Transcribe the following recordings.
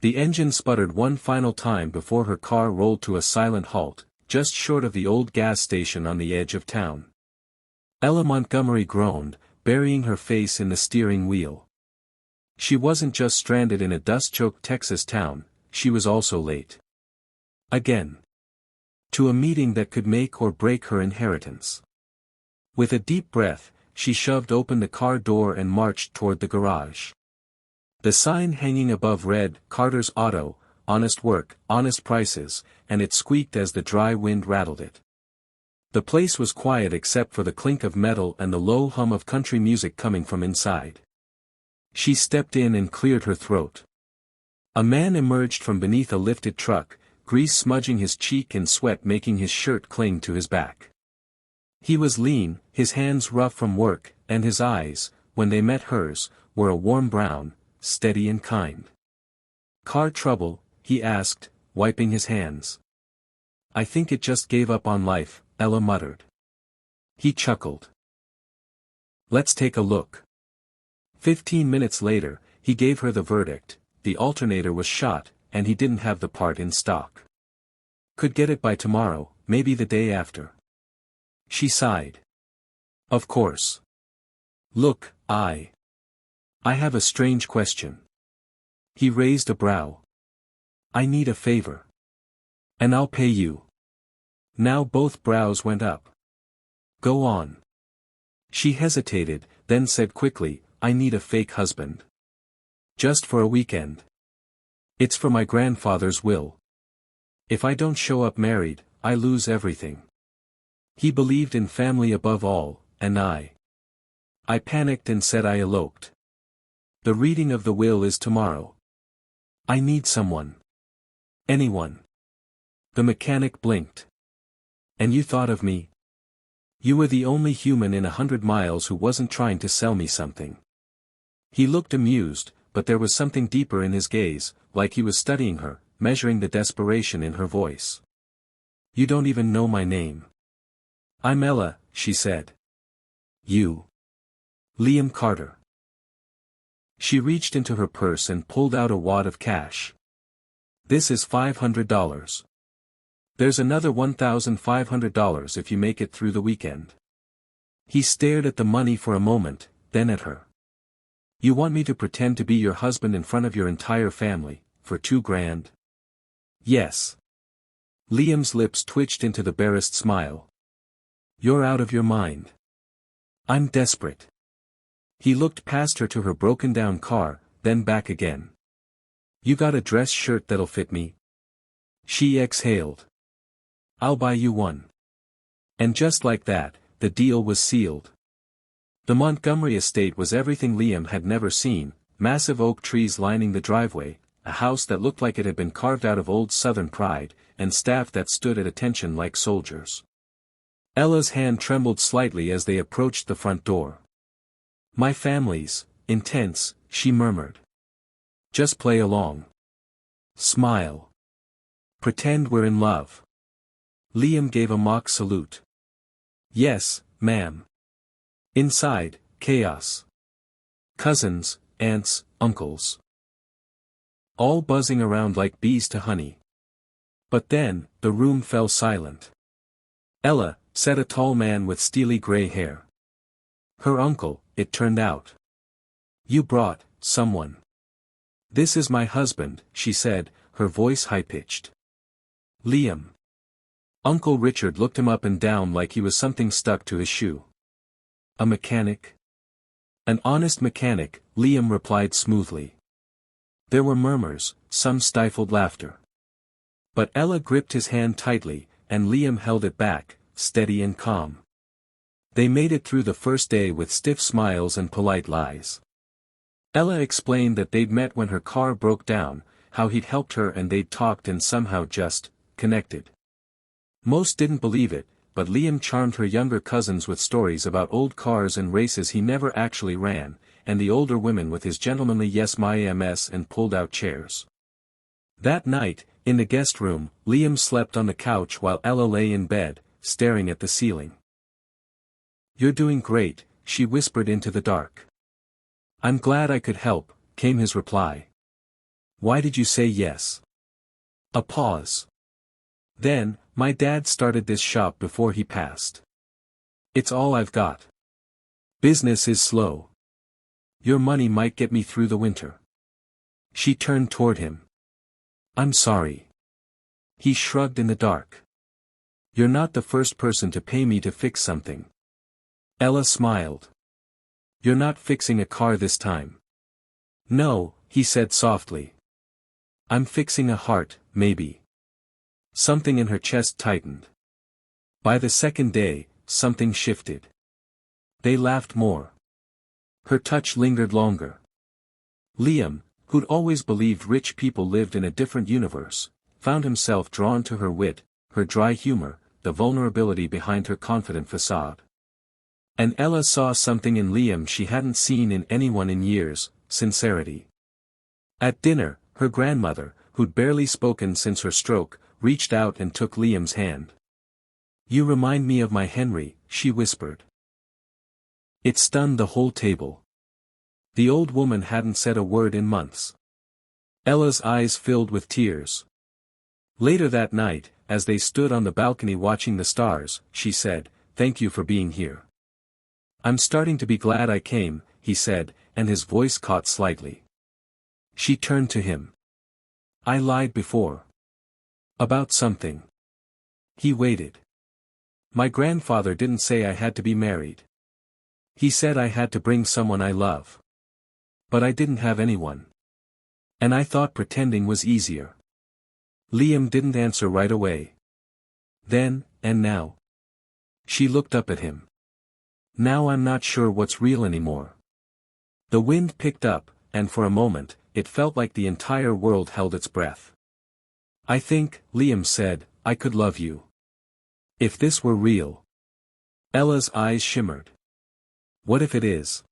The engine sputtered one final time before her car rolled to a silent halt, just short of the old gas station on the edge of town. Ella Montgomery groaned, burying her face in the steering wheel. She wasn't just stranded in a dust-choked Texas town, she was also late. Again. To a meeting that could make or break her inheritance. With a deep breath, she shoved open the car door and marched toward the garage. The sign hanging above read, "Carter's Auto, honest work, honest prices," and it squeaked as the dry wind rattled it. The place was quiet except for the clink of metal and the low hum of country music coming from inside. She stepped in and cleared her throat. A man emerged from beneath a lifted truck, grease smudging his cheek and sweat making his shirt cling to his back. He was lean, his hands rough from work, and his eyes, when they met hers, were a warm brown, steady and kind. "Car trouble?" he asked, wiping his hands. "I think it just gave up on life," Ella muttered. He chuckled. "Let's take a look." 15 minutes later, he gave her the verdict: the alternator was shot, and he didn't have the part in stock. Could get it by tomorrow, maybe the day after. She sighed. "Of course. Look, I have a strange question." He raised a brow. "I need a favor. And I'll pay you." Now both brows went up. "Go on." She hesitated, then said quickly, "I need a fake husband. Just for a weekend. It's for my grandfather's will. If I don't show up married, I lose everything." He believed in family above all, and I panicked and said I eloped. "The reading of the will is tomorrow. I need someone. Anyone." The mechanic blinked. "And you thought of me? You were the only human in 100 miles who wasn't trying to sell me something." He looked amused, but there was something deeper in his gaze, like he was studying her, measuring the desperation in her voice. "You don't even know my name." "I'm Ella," she said. "You?" "Liam Carter." She reached into her purse and pulled out a wad of cash. "This is $500. There's another $1,500 if you make it through the weekend." He stared at the money for a moment, then at her. "You want me to pretend to be your husband in front of your entire family, for $2,000? "Yes." Liam's lips twitched into the barest smile. "You're out of your mind." "I'm desperate." He looked past her to her broken-down car, then back again. "You got a dress shirt that'll fit me?" She exhaled. "I'll buy you one." And just like that, the deal was sealed. The Montgomery estate was everything Liam had never seen: massive oak trees lining the driveway, a house that looked like it had been carved out of old Southern pride, and staff that stood at attention like soldiers. Ella's hand trembled slightly as they approached the front door. "My family's intense," she murmured. "Just play along. Smile. Pretend we're in love." Liam gave a mock salute. "Yes, ma'am." Inside, chaos. Cousins, aunts, uncles. All buzzing around like bees to honey. But then, the room fell silent. "Ella," said a tall man with steely gray hair. Her uncle, it turned out. "You brought someone." "This is my husband," she said, her voice high-pitched. "Liam." Uncle Richard looked him up and down like he was something stuck to his shoe. "A mechanic?" "An honest mechanic," Liam replied smoothly. There were murmurs, some stifled laughter. But Ella gripped his hand tightly, and Liam held it back, steady and calm. They made it through the first day with stiff smiles and polite lies. Ella explained that they'd met when her car broke down, how he'd helped her and they'd talked and somehow just connected. Most didn't believe it, but Liam charmed her younger cousins with stories about old cars and races he never actually ran, and the older women with his gentlemanly "yes my ms" and pulled-out chairs. That night, in the guest room, Liam slept on the couch while Ella lay in bed, staring at the ceiling. "You're doing great," she whispered into the dark. "I'm glad I could help," came his reply. Why did you say yes? A pause. Then, my dad started this shop before he passed. It's all I've got. Business is slow. Your money might get me through the winter. She turned toward him. I'm sorry. He shrugged in the dark. You're not the first person to pay me to fix something. Ella smiled. You're not fixing a car this time. No, he said softly. I'm fixing a heart, maybe. Something in her chest tightened. By the second day, something shifted. They laughed more. Her touch lingered longer. Liam, who'd always believed rich people lived in a different universe, found himself drawn to her wit, her dry humor, the vulnerability behind her confident facade. And Ella saw something in Liam she hadn't seen in anyone in years, sincerity. At dinner, her grandmother, who'd barely spoken since her stroke, reached out and took Liam's hand. You remind me of my Henry, she whispered. It stunned the whole table. The old woman hadn't said a word in months. Ella's eyes filled with tears. Later that night, as they stood on the balcony watching the stars, she said, "Thank you for being here." "I'm starting to be glad I came," he said, and his voice caught slightly. She turned to him. "I lied before. About something." He waited. "My grandfather didn't say I had to be married. He said I had to bring someone I love. But I didn't have anyone. And I thought pretending was easier." Liam didn't answer right away. "Then, and now?" She looked up at him. "Now I'm not sure what's real anymore." The wind picked up, and for a moment, it felt like the entire world held its breath. "I think," Liam said, "I could love you. If this were real." Ella's eyes shimmered. "What if it is?"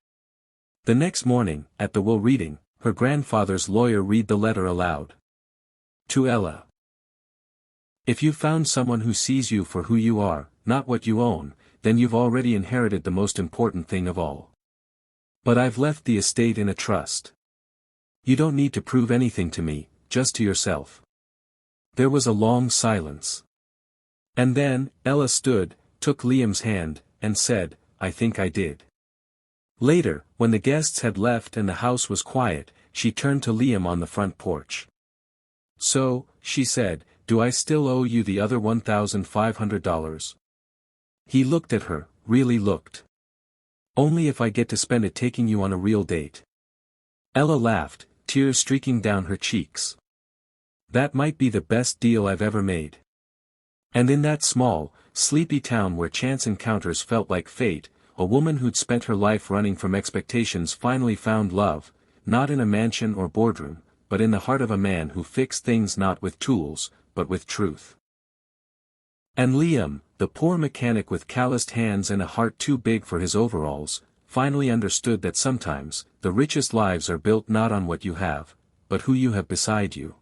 The next morning, at the will reading, her grandfather's lawyer read the letter aloud. To Ella. If you found someone who sees you for who you are, not what you own, then you've already inherited the most important thing of all. But I've left the estate in a trust. You don't need to prove anything to me, just to yourself. There was a long silence. And then, Ella stood, took Liam's hand, and said, "I think I did." Later, when the guests had left and the house was quiet, she turned to Liam on the front porch. "So," she said, "do I still owe you the other $1,500? He looked at her, really looked. "Only if I get to spend it taking you on a real date." Ella laughed, tears streaking down her cheeks. "That might be the best deal I've ever made." And in that small, sleepy town where chance encounters felt like fate, a woman who'd spent her life running from expectations finally found love, not in a mansion or boardroom, but in the heart of a man who fixed things not with tools, but with truth. And Liam, the poor mechanic with calloused hands and a heart too big for his overalls, finally understood that sometimes, the richest lives are built not on what you have, but who you have beside you.